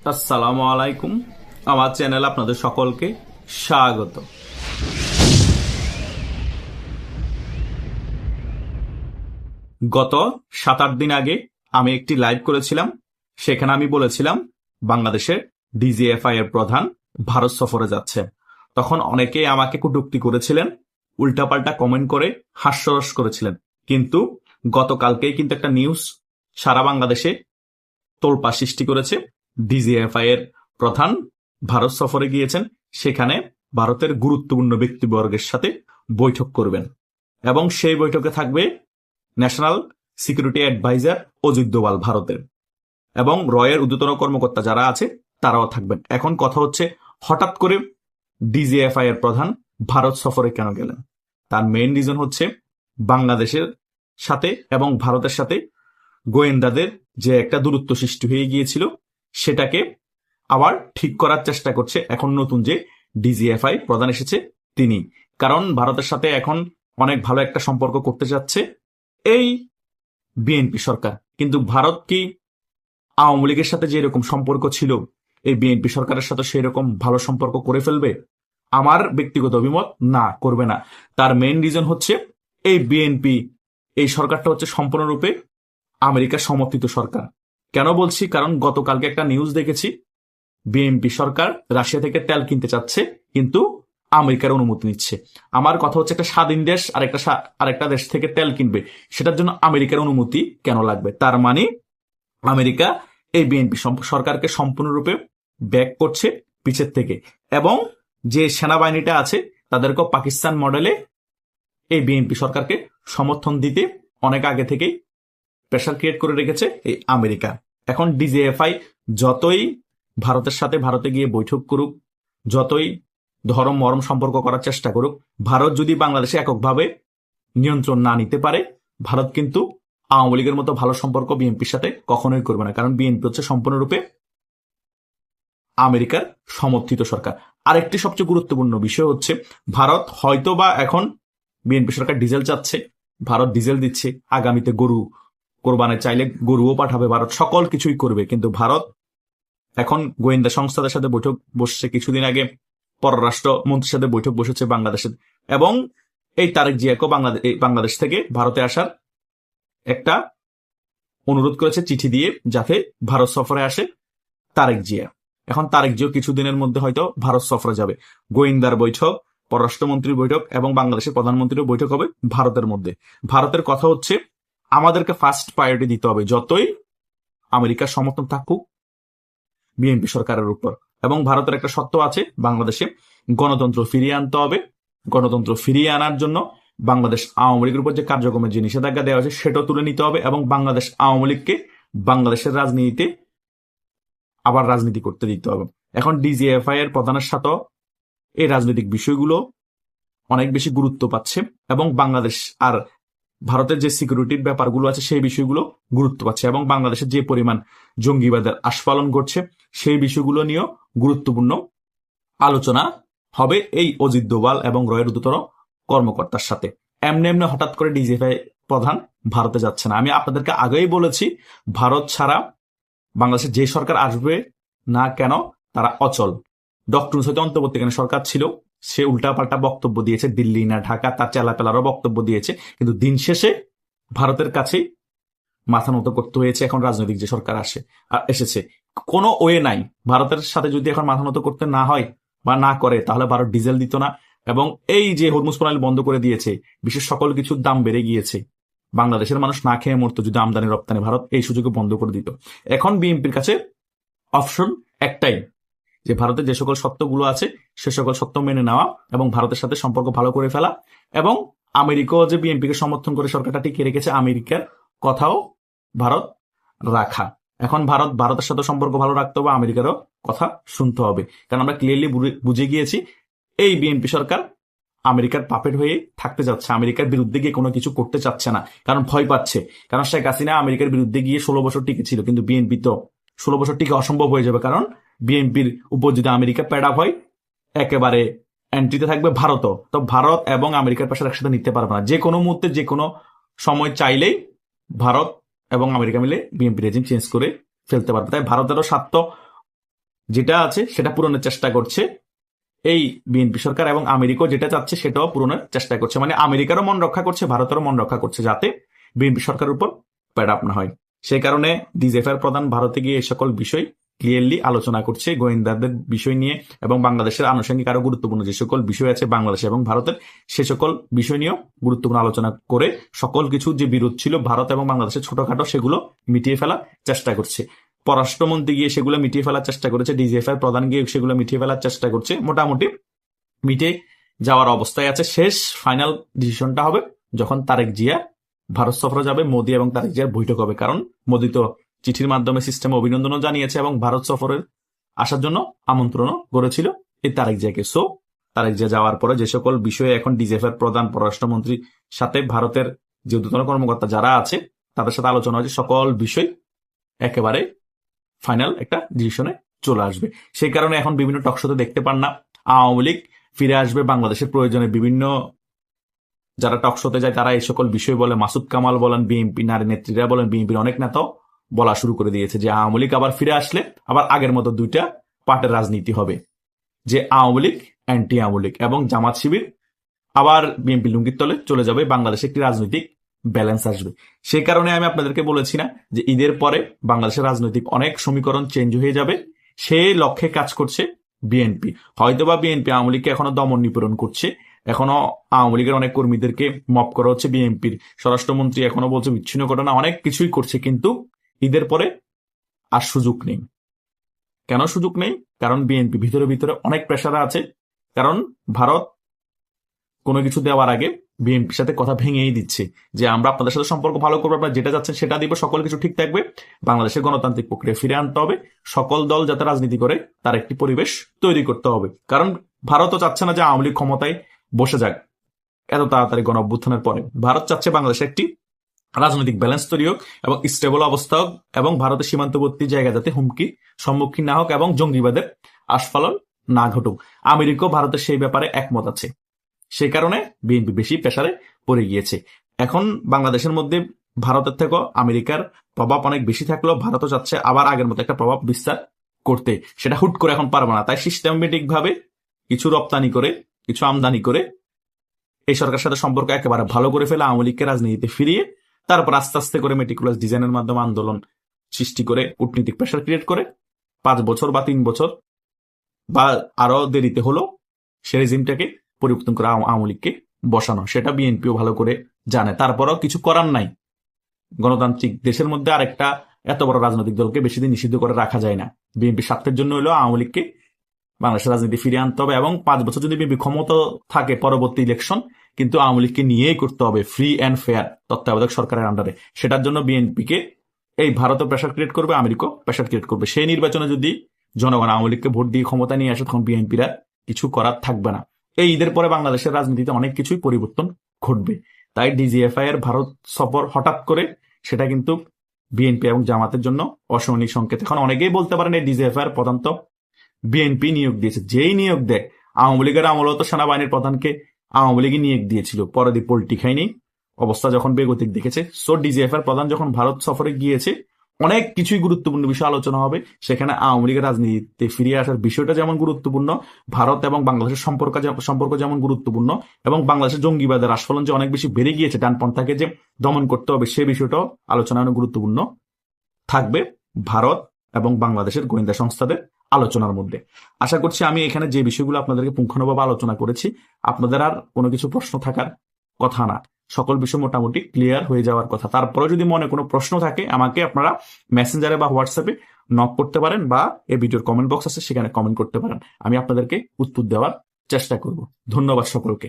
আসসালামু আলাইকুম। আমার চ্যানেল আপনাদের সকলকে স্বাগত। গত 7-8 দিন আগে আমি একটি লাইভ করেছিলাম। সেখানে আমি বলেছিলাম বাংলাদেশের ডিজিএফআই এর প্রধান ভারত সফরে যাচ্ছে। তখন অনেকেই আমাকে কটূক্তি করেছিলেন, উল্টাপাল্টা কমেন্ট করে হাস্যরস করেছিলেন। কিন্তু গতকালকেই কিন্তু একটা নিউজ সারা বাংলাদেশে তোলপাড় সৃষ্টি করেছে। ডিজিএফআই এর প্রধান ভারত সফরে গিয়েছেন, সেখানে ভারতের গুরুত্বপূর্ণ ব্যক্তিবর্গের সাথে বৈঠক করবেন এবং সেই বৈঠকে থাকবে national security advisor Ajit Doval ভারতের, এবং রয়ের ঊর্ধ্বতন কর্মকর্তা যারা আছে তারাও থাকবেন। এখন কথা হচ্ছে, হঠাৎ করে ডিজিএফআই এর প্রধান ভারত সফরে কেন গেলেন? তার মেইন রিজন হচ্ছে বাংলাদেশের সাথে এবং ভারতের সাথে গোয়েন্দাদের যে একটা দূরত্ব সৃষ্টি হয়ে গিয়েছিল, সেটাকে আবার ঠিক করার চেষ্টা করছে এখন নতুন যে ডিজিএফআই প্রধান এসেছে তিনি। কারণ ভারতের সাথে এখন অনেক ভালো একটা সম্পর্ক করতে যাচ্ছে এই বিএনপি সরকার। কিন্তু ভারত কি আওয়ামী লীগের সাথে যে এরকম সম্পর্ক ছিল, এই বিএনপি সরকারের সাথে সেই রকম ভালো সম্পর্ক করে ফেলবে? আমার ব্যক্তিগত অভিমত, না, করবে না। তার মেইন রিজন হচ্ছে এই বিএনপি, এই সরকারটা হচ্ছে সম্পূর্ণরূপে আমেরিকার সমর্থিত সরকার। কেন বলছি? কারণ গতকালকে একটা নিউজ দেখেছি, বিএনপি সরকার রাশিয়া থেকে তেল কিনতে চাচ্ছে, কিন্তু আমেরিকার অনুমতি নিচ্ছে। আমার কথা হচ্ছে, একটা স্বাধীন দেশ আরেকটা দেশ থেকে তেল কিনবে, সেটার জন্য আমেরিকার অনুমতি কেন লাগবে? তার মানে আমেরিকা এই বিএনপি সরকারকে সম্পূর্ণরূপে ব্যাক করছে পিছের থেকে, এবং যে সেনাবাহিনীটা আছে তাদেরকেও পাকিস্তান মডেলে এই বিএনপি সরকারকে সমর্থন দিতে অনেক আগে থেকেই প্রেশার ক্রিয়েট করে রেখেছে এই আমেরিকা। এখন ডিজিএফআই যতই ভারতের সাথে ভারতে গিয়ে বৈঠক করুক, যতই ধরম মরম সম্পর্ক করার চেষ্টা করুক, ভারত যদি বাংলাদেশে এককভাবে নিয়ন্ত্রণ না নিতে পারে, ভারত কিন্তু আওয়ামী লীগের মতো ভালো সম্পর্ক বিএনপির সাথে কখনোই করবে না। কারণ বিএনপি হচ্ছে সম্পূর্ণরূপে আমেরিকার সমর্থিত সরকার। আরেকটি সবচেয়ে গুরুত্বপূর্ণ বিষয় হচ্ছে, ভারত হয়তো বা এখন বিএনপি সরকার ডিজেল চাচ্ছে, ভারত ডিজেল দিচ্ছে, আগামীতে গরু কোরবানে চাইলে গরুও পাঠাবে, ভারত সকল কিছুই করবে। কিন্তু ভারত এখন গোয়েন্দা সংস্থাদের সাথে বৈঠক বসছে, কিছুদিন আগে পররাষ্ট্র মন্ত্রীর সাথে বৈঠক বসেছে বাংলাদেশের, এবং এই তারেক জিয়াকেও বাংলাদেশ থেকে ভারতে আসার একটা অনুরোধ করেছে চিঠি দিয়ে, যাতে ভারত সফরে আসে তারেক জিয়া। এখন তারেক জিয়া কিছুদিনের মধ্যে হয়তো ভারত সফরে যাবে। গোয়েন্দার বৈঠক, পররাষ্ট্রমন্ত্রীর বৈঠক এবং বাংলাদেশের প্রধানমন্ত্রীর বৈঠক হবে ভারতের মধ্যে। ভারতের কথা হচ্ছে, আমাদেরকে ফার্স্ট প্রায়োরিটি দিতে হবে, যতই আমেরিকার সমর্থন থাকুক বিএনপি সরকারের উপর। এবং ভারতের একটা শর্ত আছে, বাংলাদেশে গণতন্ত্র ফিরিয়ে আনতে হবে। গণতন্ত্র ফিরিয়ে আনার জন্য বাংলাদেশ আওয়ামী লীগের উপর যে কার্যক্রমের যে নিষেধাজ্ঞা দেওয়া হয়েছে সেটাও তুলে নিতে হবে, এবং বাংলাদেশ আওয়ামী লীগকে বাংলাদেশের রাজনীতিতে আবার রাজনীতি করতে দিতে হবে। এখন ডিজিএফআই এর প্রধানের সাথে এই রাজনৈতিক বিষয়গুলো অনেক বেশি গুরুত্ব পাচ্ছে, এবং বাংলাদেশ আর ভারতের যে সিকিউরিটির ব্যাপারগুলো আছে সেই বিষয়গুলো গুরুত্ব পাচ্ছে, এবং বাংলাদেশের যে পরিমাণ জঙ্গিবাদের আস্ফালন ঘটছে সেই বিষয়গুলো নিয়েও গুরুত্বপূর্ণ আলোচনা হবে এই অজিত দোভাল এবং রয়ের ঊর্ধ্বতন কর্মকর্তার সাথে। এমনি এমনি হঠাৎ করে ডিজিএফআই প্রধান ভারতে যাচ্ছে না। আমি আপনাদেরকে আগেই বলেছি, ভারত ছাড়া বাংলাদেশের যে সরকার আসবে না কেন তারা অচল। ডক্টর ইউনূস হয়তো অন্তর্বর্তীকালীন সরকার ছিল, সে উল্টাপাল্টা বক্তব্য দিয়েছে, দিল্লি না ঢাকা তার চেলাপেলারও বক্তব্য দিয়েছে, কিন্তু দিন শেষে ভারতের কাছেই মাথা নত করতে হয়েছে। এখন রাজনৈতিক যে সরকার এসেছে, কোনো ওয়ে নাই। ভারতের সাথে যদি এখন মাথা নত করতে না হয় বা না করে, তাহলে ভারত ডিজেল দিত না, এবং এই যে হরমুজ প্রণালী বন্ধ করে দিয়েছে, বিশ্বের সকল কিছুর দাম বেড়ে গিয়েছে, বাংলাদেশের মানুষ না খেয়ে মরতো যদি আমদানি রপ্তানি ভারত এই সুযোগে বন্ধ করে দিত। এখন বিএনপির কাছে অপশন একটাই, যে ভারতের যে সকল সত্যগুলো আছে সে সকল সত্য মেনে নেওয়া এবং ভারতের সাথে সম্পর্ক ভালো করে ফেলা, এবং আমেরিকাও যে বিএনপিকে সমর্থন করে সরকারটা টিকিয়ে রেখেছে, আমেরিকার কথাও ভারত রাখা। এখন ভারতের সাথে সম্পর্ক ভালো রাখতে হবে, আমেরিকারও কথা শুনতে হবে। কারণ আমরা ক্লিয়ারলি বুঝে গিয়েছি, এই বিএনপি সরকার আমেরিকার পাপেট হয়ে থাকতে যাচ্ছে, আমেরিকার বিরুদ্ধে গিয়ে কোনো কিছু করতে চাচ্ছে না, কারণ ভয় পাচ্ছে। কারণ শেখ হাসিনা আমেরিকার বিরুদ্ধে গিয়ে 16 বছর টিকে ছিল, কিন্তু বিএনপি তো 16 বছর টিকে অসম্ভব হয়ে যাবে। কারণ বিএনপির উপর যদি আমেরিকা প্যাড আপ হয়, একেবারে এন্ট্রিতে থাকবে ভারতও। তো ভারত এবং আমেরিকার পাশে একসাথে নিতে পারবে না। যে কোনো মুহূর্তে যে কোনো সময় চাইলেই ভারত এবং আমেরিকা মিলে বিএনপি রেজিম চেঞ্জ করে ফেলতে পারবে। তাই ভারতেরও স্বার্থ যেটা আছে সেটা পূরণের চেষ্টা করছে এই বিএনপি সরকার, এবং আমেরিকাও যেটা চাচ্ছে সেটাও পূরণের চেষ্টা করছে। মানে আমেরিকারও মন রক্ষা করছে, ভারতেরও মন রক্ষা করছে, যাতে বিএনপি সরকারের উপর প্যাড আপ না হয়। সেই কারণে ডিজিএফআই প্রধান ভারতে গিয়ে এই সকল বিষয় ক্লিয়ারলি আলোচনা করছে, গোয়েন্দাদের বিষয় নিয়ে এবং বাংলাদেশের আনুষঙ্গিক আরো গুরুত্বপূর্ণ যে সকল বিষয় আছে বাংলাদেশ এবং ভারতের, সে সকল বিষয় নিয়েও গুরুত্বপূর্ণ আলোচনা করে সকল কিছু যে বিরোধ ছিল ভারত এবং বাংলাদেশের ছোটখাটো সেগুলো মিটিয়ে ফেলার চেষ্টা করছে। পররাষ্ট্রমন্ত্রী গিয়ে সেগুলো মিটিয়ে ফেলার চেষ্টা করেছে, ডিজিএফআই প্রধান গিয়ে সেগুলো মিটিয়ে ফেলার চেষ্টা করছে। মোটামুটি মিটে যাওয়ার অবস্থায় আছে। শেষ ফাইনাল ডিসিশনটা হবে যখন তারেক জিয়া ভারত সফরে যাবে, মোদী এবং তারেক জিয়ার বৈঠক হবে। কারণ মোদী তো চিঠির মাধ্যমে সিস্টেমে অভিনন্দনও জানিয়েছে এবং ভারত সফরের আসার জন্য আমন্ত্রণও করেছিল এই তারেক জিয়াকে। সো তারেক জিয়া যাওয়ার পরে যে সকল বিষয়ে এখন ডিজিএফআই প্রধান, পররাষ্ট্রমন্ত্রীর সাথে ভারতের যে ঊর্ধ্বতন কর্মকর্তা যারা আছে তাদের সাথে আলোচনা হয়েছে, সকল বিষয় একেবারে ফাইনাল একটা ডিসিশনে চলে আসবে। সেই কারণে এখন বিভিন্ন টকশোতে দেখতে পান না আওয়ামী লীগ ফিরে আসবে বাংলাদেশের প্রয়োজনে, বিভিন্ন যারা টকশোতে যায় তারা এই সকল বিষয় বলে। মাসুদ কামাল বলেন, বিএনপি নারী নেত্রীরা বলেন, বিএনপির অনেক নেতাও বলা শুরু করে দিয়েছে যে আওয়ামী লীগ আবার ফিরে আসলে আবার আগের মতো দুইটা পার্টের রাজনীতি হবে, যে আওয়ামী লীগ, অ্যান্টি আওয়ামী লীগ এবং জামাত শিবির আবার বিএনপি লুঙ্গির তলে চলে যাবে, বাংলাদেশে একটি রাজনৈতিক ব্যালেন্স আসবে। সেই কারণে আমি আপনাদেরকে বলেছি না যে ঈদের পরে বাংলাদেশের রাজনৈতিক অনেক সমীকরণ চেঞ্জ হয়ে যাবে, সেই লক্ষ্যে কাজ করছে বিএনপি। হয়তোবা বিএনপি আওয়ামী লীগকে এখনো দমন নিপীড়ন করছে, এখনো আওয়ামী লীগের অনেক কর্মীদেরকে মপ করা হচ্ছে, বিএনপির স্বরাষ্ট্রমন্ত্রী এখনো বলছে বিচ্ছিন্ন ঘটনা, অনেক কিছুই করছে, কিন্তু ঈদের পরে আর সুযোগ নেই। কেন সুযোগ নেই? কারণ বিএনপি ভিতরে ভিতরে অনেক প্রেসার আছে। কারণ ভারত কোনো কিছু দেওয়ার আগে বিএনপির সাথে কথা ভেঙেই দিচ্ছে যে আমরা আপনাদের সাথে সম্পর্ক ভালো করবো, আপনারা যেটা যাচ্ছেন সেটা দিব, সকল কিছু ঠিক থাকবে, বাংলাদেশের গণতান্ত্রিক প্রক্রিয়া ফিরে আনতে হবে, সকল দল যাতে রাজনীতি করে তার একটি পরিবেশ তৈরি করতে হবে। কারণ ভারতও চাচ্ছে না যে আওয়ামী লীগ ক্ষমতায় বসে যাক এত তাড়াতাড়ি গণ অভ্যুত্থানের পরে। ভারত চাচ্ছে বাংলাদেশে একটি রাজনৈতিক ব্যালেন্স তৈরি হোক এবং স্টেবল অবস্থা হোক, এবং ভারতের সীমান্তবর্তী জায়গা যাতে হুমকি সম্মুখীন না হোক এবং জঙ্গিবাদের আস্ফালন না ঘটুক। আমেরিকাও ভারতের সেই ব্যাপারে একমত আছে। সেই কারণে বিএনপি বেশি প্রেসারে পড়ে গিয়েছে। এখন বাংলাদেশের মধ্যে ভারতের থেকেও আমেরিকার প্রভাব অনেক বেশি থাকলেও ভারতও চাচ্ছে আবার আগের মতো একটা প্রভাব বিস্তার করতে, সেটা হুট করে এখন পারবে না। তাই সিস্টেমেটিক ভাবে কিছু রপ্তানি করে, কিছু আমদানি করে এই সরকারের সাথে সম্পর্ক একেবারে ভালো করে ফেলে আওয়ামী লীগকে রাজনীতিতে ফিরিয়ে তারপর আস্তে আস্তে করে মেটিকুলাস ডিজাইনের মাধ্যমে আন্দোলন সৃষ্টি করে কূটনীতিক প্রেসার ক্রিয়েট করে 5 বছর বা 3 বছর বা আরো দেরিতে হলো সে রেজিমটাকে পরিবর্তন করে আওয়ামী লীগকে বসানো, সেটা বিএনপিও ভালো করে জানে। তারপরও কিছু করার নাই। গণতান্ত্রিক দেশের মধ্যে আরেকটা এত বড় রাজনৈতিক দলকে বেশি দিন নিষিদ্ধ করে রাখা যায় না। বিএনপি স্বার্থের জন্য হলেও আওয়ামী লীগকে বাংলাদেশের রাজনীতি ফিরিয়ে আনতে হবে এবং 5 বছর যদি বিএনপি ক্ষমতা থাকে পরবর্তী ইলেকশন কিন্তু আওয়ামী লীগকে নিয়েই করতে হবে, ফ্রি অ্যান্ড ফেয়ার তত্ত্বাবধায়ক সরকারের আন্ডারে। সেটার জন্য বিএনপিকে এই ভারতও প্রেশার ক্রিয়েট করবে, আমেরিকাও প্রেশার ক্রিয়েট করবে। সেই নির্বাচনে যদি জনগণ আওয়ামী লীগকে ভোট দিয়ে ক্ষমতা নিয়ে আসে তখন বিএনপিরা কিছু করার থাকবে না। এই ঈদের পরে বাংলাদেশের রাজনীতিতে অনেক কিছুই পরিবর্তন ঘটবে। তাই ডিজিএফআই এর ভারত সফর হঠাৎ করে সেটা কিন্তু বিএনপি এবং জামাতের জন্য অশনিক সংকেত। এখন অনেকেই বলতে পারেন এই ডিজিএফআই এর প্রধান তো বিএনপি নিয়োগ দিয়েছে। যেই নিয়োগ দেয়, আওয়ামী লীগের আমলেও তো সেনাবাহিনীর প্রধানকে আওয়ামী লীগই নিয়োগ দিয়েছিল, পরে দিয়ে পোল্টি খায়নি, অবস্থা যখন বেগতিক দেখেছে। সো ডিজিএফআই প্রধান যখন ভারত সফরে গিয়েছে অনেক কিছুই গুরুত্বপূর্ণ বিষয় আলোচনা হবে। সেখানে আওয়ামী লীগের রাজনীতিতে ফিরে আসার বিষয়টা যেমন গুরুত্বপূর্ণ, ভারত এবং বাংলাদেশের সম্পর্ক যেমন গুরুত্বপূর্ণ, এবং বাংলাদেশের জঙ্গিবাদের আস্ফলন যে অনেক বেশি বেড়ে গিয়েছে, ডানপন্থাকে যে দমন করতে হবে সে বিষয়টাও আলোচনা অনেক গুরুত্বপূর্ণ থাকবে ভারত এবং বাংলাদেশের গোয়েন্দা সংস্থাদের আলোচনার মধ্যে। আশা করছি আমি এখানে যে বিষয়গুলো আপনাদেরকে পুঙ্খানুপুঙ্খভাবে আলোচনা করেছি আপনাদের আর কোনো কিছু প্রশ্ন থাকার কথা না, সকল বিষয় মোটামুটি ক্লিয়ার হয়ে যাওয়ার কথা। তারপরে যদি মনে কোনো প্রশ্ন থাকে আমাকে আপনারা মেসেঞ্জারে বা হোয়াটসঅ্যাপে নক করতে পারেন বা এই ভিডিওর কমেন্ট বক্স আছে সেখানে কমেন্ট করতে পারেন, আমি আপনাদেরকে উত্তর দেওয়ার চেষ্টা করব। ধন্যবাদ সকলকে।